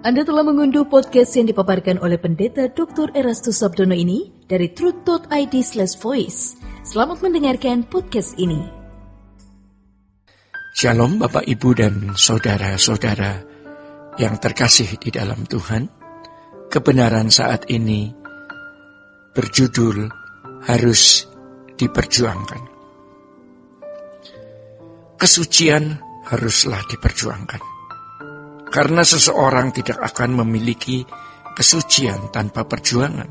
Anda telah mengunduh podcast yang dipaparkan oleh Pendeta Dr. Erastus Sabdono ini dari truth.id/voice. Selamat mendengarkan podcast ini. Shalom Bapak Ibu dan saudara-saudara yang terkasih di dalam Tuhan. Kebenaran saat ini berjudul harus diperjuangkan. Kesucian haruslah diperjuangkan. Karena seseorang tidak akan memiliki kesucian tanpa perjuangan.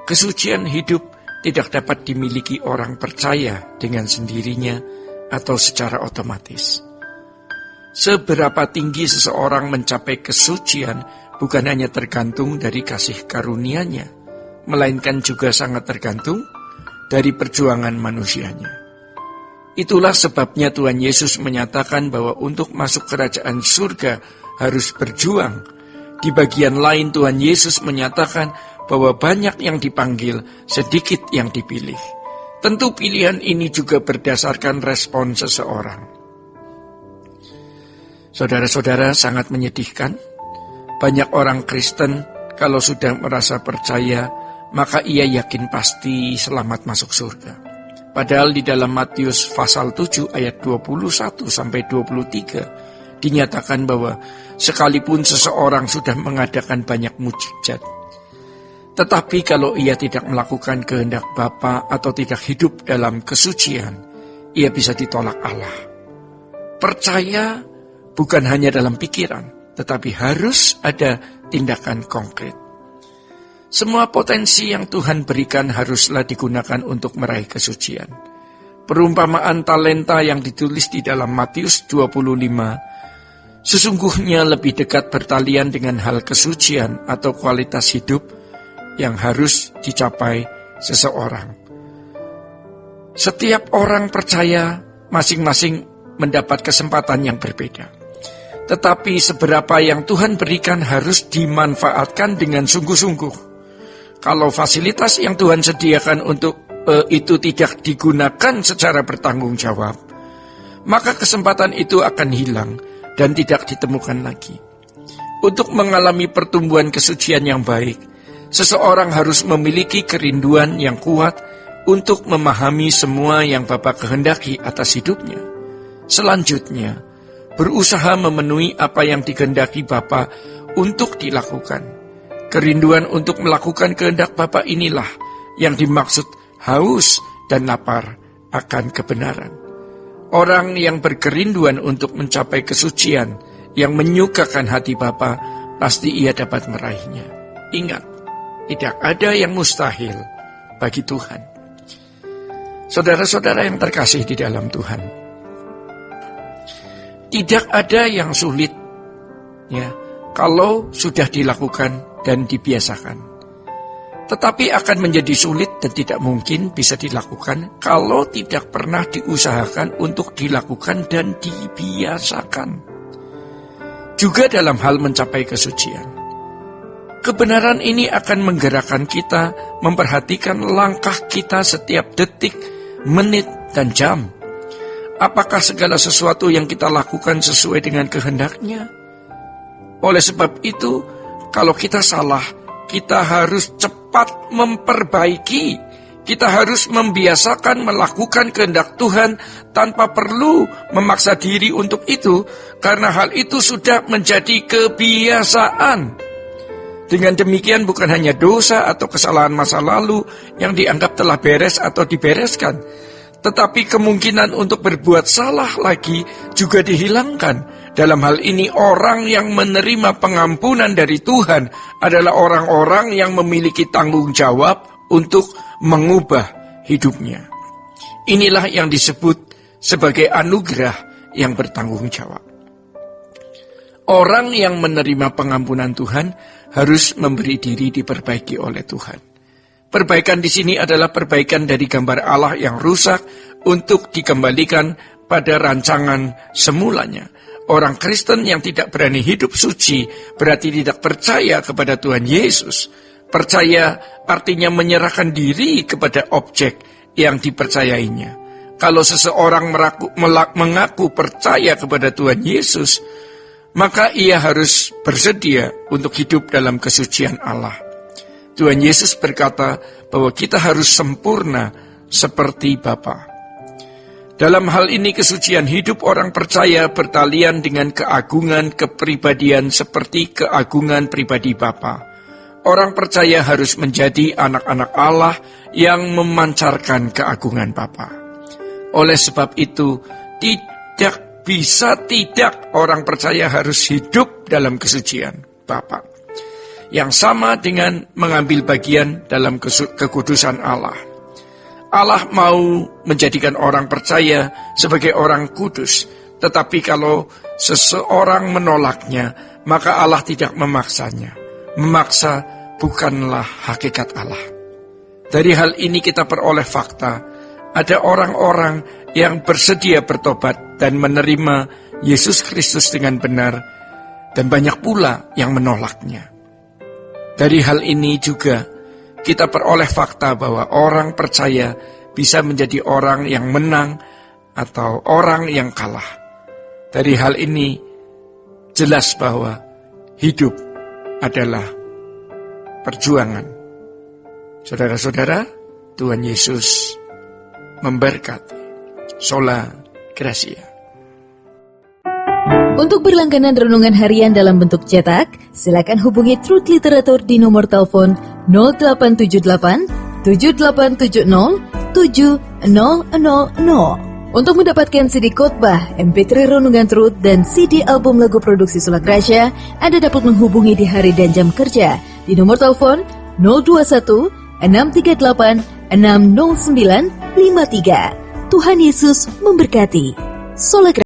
Kesucian hidup tidak dapat dimiliki orang percaya dengan sendirinya atau secara otomatis. Seberapa tinggi seseorang mencapai kesucian bukan hanya tergantung dari kasih karunia-Nya, melainkan juga sangat tergantung dari perjuangan manusianya. Itulah sebabnya Tuhan Yesus menyatakan bahwa untuk masuk kerajaan surga harus berjuang. Di bagian lain Tuhan Yesus menyatakan bahwa banyak yang dipanggil, sedikit yang dipilih. Tentu pilihan ini juga berdasarkan respon seseorang. Saudara-saudara, sangat menyedihkan. Banyak orang Kristen kalau sudah merasa percaya, maka ia yakin pasti selamat masuk surga. Padahal di dalam Matius pasal 7 ayat 21-23 dinyatakan bahwa sekalipun seseorang sudah mengadakan banyak mukjizat, tetapi kalau ia tidak melakukan kehendak Bapa atau tidak hidup dalam kesucian, ia bisa ditolak Allah. Percaya bukan hanya dalam pikiran, tetapi harus ada tindakan konkret. Semua potensi yang Tuhan berikan haruslah digunakan untuk meraih kesucian. Perumpamaan talenta yang ditulis di dalam Matius 25, sesungguhnya lebih dekat bertalian dengan hal kesucian atau kualitas hidup yang harus dicapai seseorang. Setiap orang percaya masing-masing mendapat kesempatan yang berbeda. Tetapi seberapa yang Tuhan berikan harus dimanfaatkan dengan sungguh-sungguh. Kalau fasilitas yang Tuhan sediakan untuk itu tidak digunakan secara bertanggung jawab, maka kesempatan itu akan hilang dan tidak ditemukan lagi. Untuk mengalami pertumbuhan kesucian yang baik, seseorang harus memiliki kerinduan yang kuat untuk memahami semua yang Bapa kehendaki atas hidupnya. Selanjutnya, berusaha memenuhi apa yang dikehendaki Bapa untuk dilakukan. Kerinduan untuk melakukan kehendak Bapa inilah yang dimaksud haus dan lapar akan kebenaran. Orang yang berkerinduan untuk mencapai kesucian yang menyukakan hati Bapa, pasti ia dapat meraihnya. Ingat, tidak ada yang mustahil bagi Tuhan. Saudara-saudara yang terkasih di dalam Tuhan, tidak ada yang sulit ya kalau sudah dilakukan dan dibiasakan. Tetapi akan menjadi sulit dan tidak mungkin bisa dilakukan kalau tidak pernah diusahakan untuk dilakukan dan dibiasakan. Juga dalam hal mencapai kesucian. Kebenaran ini akan menggerakkan kita memperhatikan langkah kita setiap detik, menit, dan jam. Apakah segala sesuatu yang kita lakukan sesuai dengan kehendaknya? Oleh sebab itu, kalau kita salah, kita harus cepat memperbaiki. Kita harus membiasakan melakukan kehendak Tuhan tanpa perlu memaksa diri untuk itu, karena hal itu sudah menjadi kebiasaan. Dengan demikian bukan hanya dosa atau kesalahan masa lalu yang dianggap telah beres atau dibereskan, tetapi kemungkinan untuk berbuat salah lagi juga dihilangkan. Dalam hal ini orang yang menerima pengampunan dari Tuhan adalah orang-orang yang memiliki tanggung jawab untuk mengubah hidupnya. Inilah yang disebut sebagai anugerah yang bertanggung jawab. Orang yang menerima pengampunan Tuhan harus memberi diri diperbaiki oleh Tuhan. Perbaikan di sini adalah perbaikan dari gambar Allah yang rusak untuk dikembalikan pada rancangan semulanya. Orang Kristen yang tidak berani hidup suci berarti tidak percaya kepada Tuhan Yesus. Percaya artinya menyerahkan diri kepada objek yang dipercayainya. Kalau seseorang mengaku percaya kepada Tuhan Yesus, maka ia harus bersedia untuk hidup dalam kesucian Allah. Tuhan Yesus berkata bahwa kita harus sempurna seperti Bapa. Dalam hal ini kesucian hidup orang percaya bertalian dengan keagungan kepribadian seperti keagungan pribadi Bapa. Orang percaya harus menjadi anak-anak Allah yang memancarkan keagungan Bapa. Oleh sebab itu, tidak bisa tidak orang percaya harus hidup dalam kesucian Bapa. Yang sama dengan mengambil bagian dalam kekudusan Allah. Allah mau menjadikan orang percaya sebagai orang kudus, tetapi kalau seseorang menolaknya, maka Allah tidak memaksanya. Memaksa bukanlah hakikat Allah. Dari hal ini kita peroleh fakta, ada orang-orang yang bersedia bertobat dan menerima Yesus Kristus dengan benar, dan banyak pula yang menolaknya. Dari hal ini juga kita peroleh fakta bahwa orang percaya bisa menjadi orang yang menang atau orang yang kalah. Dari hal ini jelas bahwa hidup adalah perjuangan. Saudara-saudara, Tuhan Yesus memberkati. Sola Gracia. Untuk berlangganan renungan harian dalam bentuk cetak, silakan hubungi Truth Literatur di nomor telepon 0878 7870 7000. Untuk mendapatkan CD khotbah, MP3 renungan Truth, dan CD album lagu produksi Sola Gracia, Anda dapat menghubungi di hari dan jam kerja di nomor telepon 021 638 60953. Tuhan Yesus memberkati. Sola Gracia.